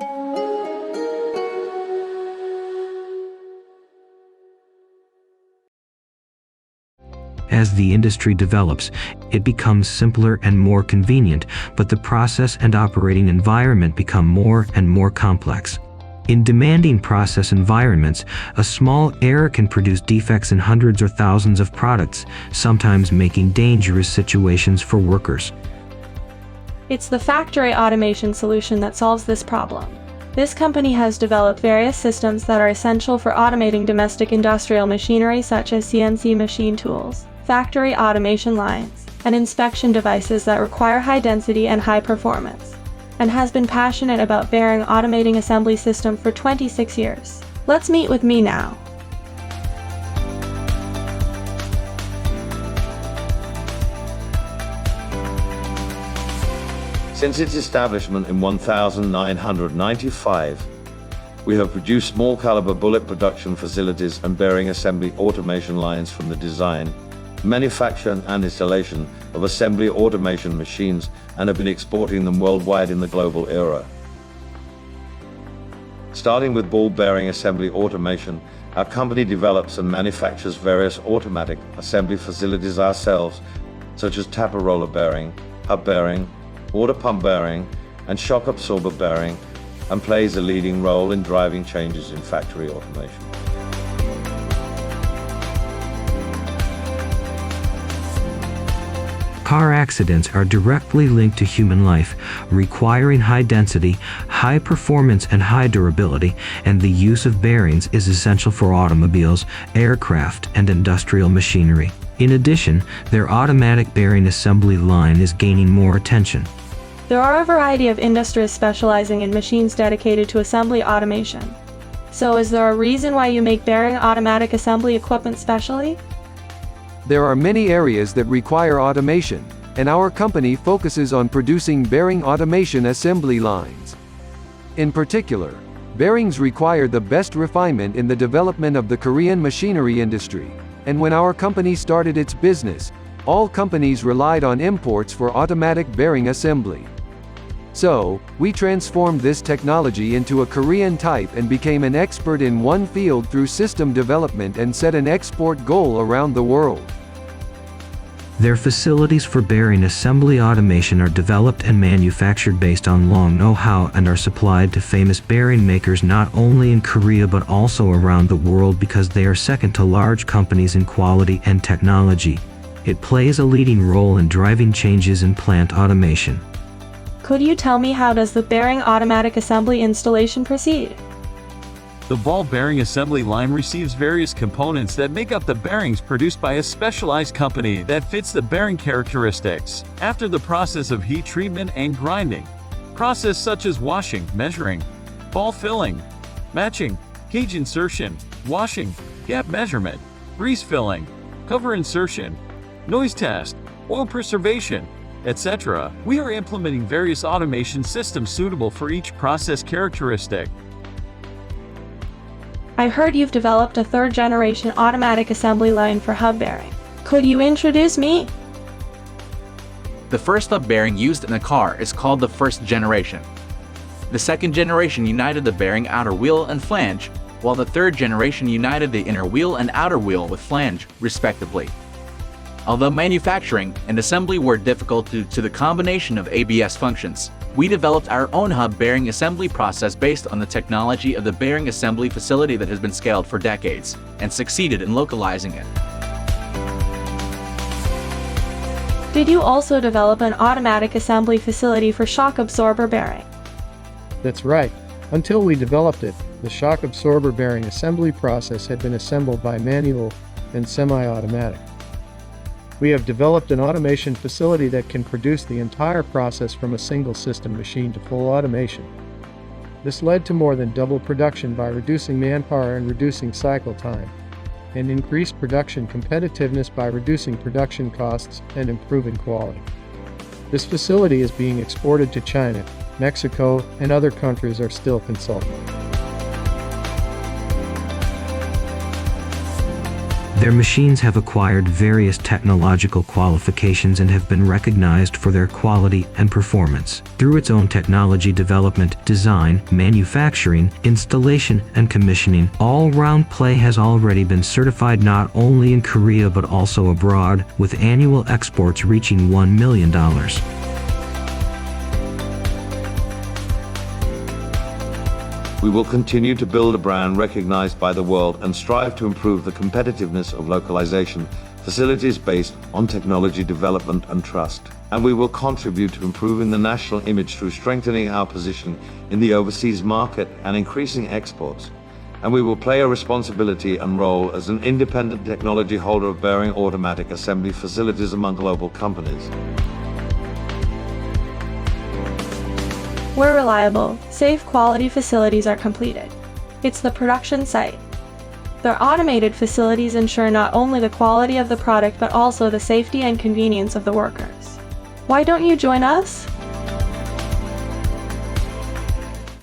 As the industry develops, it becomes simpler and more convenient, but the process and operating environment become more and more complex. In demanding process environments, a small error can produce defects in hundreds or thousands of products, sometimes making dangerous situations for workers. It's the factory automation solution that solves this problem. This company has developed various systems that are essential for automating domestic industrial machinery such as CNC machine tools, factory automation lines, and inspection devices that require high density and high performance, and has been passionate about bearing automating assembly system for 26 years. Let's meet with me now. Since its establishment in 1995, we have produced small caliber bullet production facilities and bearing assembly automation lines from the design, manufacture and installation of assembly automation machines and have been exporting them worldwide in the global era. Starting with ball bearing assembly automation, our company develops and manufactures various automatic assembly facilities ourselves, such as tapper roller bearing, hub bearing, water pump bearing, and shock absorber bearing, and plays a leading role in driving changes in factory automation. Car accidents are directly linked to human life, requiring high density, high performance, and high durability, and the use of bearings is essential for automobiles, aircraft, and industrial machinery. In addition, their automatic bearing assembly line is gaining more attention. There are a variety of industries specializing in machines dedicated to assembly automation. So is there a reason why you make bearing automatic assembly equipment specially? There are many areas that require automation, and our company focuses on producing bearing automation assembly lines. In particular, bearings require the best refinement in the development of the Korean machinery industry, and when our company started its business, all companies relied on imports for automatic bearing assembly. So, we transformed this technology into a Korean type and became an expert in one field through system development and set an export goal around the world. Their facilities for bearing assembly automation are developed and manufactured based on long know-how and are supplied to famous bearing makers not only in Korea but also around the world because they are second to large companies in quality and technology. It plays a leading role in driving changes in plant automation. Could you tell me how does the bearing automatic assembly installation proceed? The ball bearing assembly line receives various components that make up the bearings produced by a specialized company that fits the bearing characteristics. After the process of heat treatment and grinding, process such as washing, measuring, ball filling, matching, cage insertion, washing, gap measurement, grease filling, cover insertion, noise test, oil preservation, etc., we are implementing various automation systems suitable for each process characteristic. I heard you've developed a third-generation automatic assembly line for hub bearing. Could you introduce me? The first hub bearing used in a car is called the first generation. The second generation united the bearing outer wheel and flange, while the third generation united the inner wheel and outer wheel with flange, respectively. Although manufacturing and assembly were difficult due to the combination of ABS functions, we developed our own hub bearing assembly process based on the technology of the bearing assembly facility that has been scaled for decades, and succeeded in localizing it. Did you also develop an automatic assembly facility for shock absorber bearing? That's right. Until we developed it, the shock absorber bearing assembly process had been assembled by manual and semi-automatic. We have developed an automation facility that can produce the entire process from a single system machine to full automation. This led to more than double production by reducing manpower and reducing cycle time, and increased production competitiveness by reducing production costs and improving quality. This facility is being exported to China, Mexico, and other countries are still consulting. Their machines have acquired various technological qualifications and have been recognized for their quality and performance. Through its own technology development, design, manufacturing, installation, and commissioning, all-round play has already been certified not only in Korea but also abroad, with annual exports reaching $1 million. We will continue to build a brand recognized by the world and strive to improve the competitiveness of localization facilities based on technology development and trust. And we will contribute to improving the national image through strengthening our position in the overseas market and increasing exports. And we will play a responsibility and role as an independent technology holder of bearing automatic assembly facilities among global companies. Where reliable, safe quality facilities are completed, it's the production site. Their automated facilities ensure not only the quality of the product but also the safety and convenience of the workers. Why don't you join us?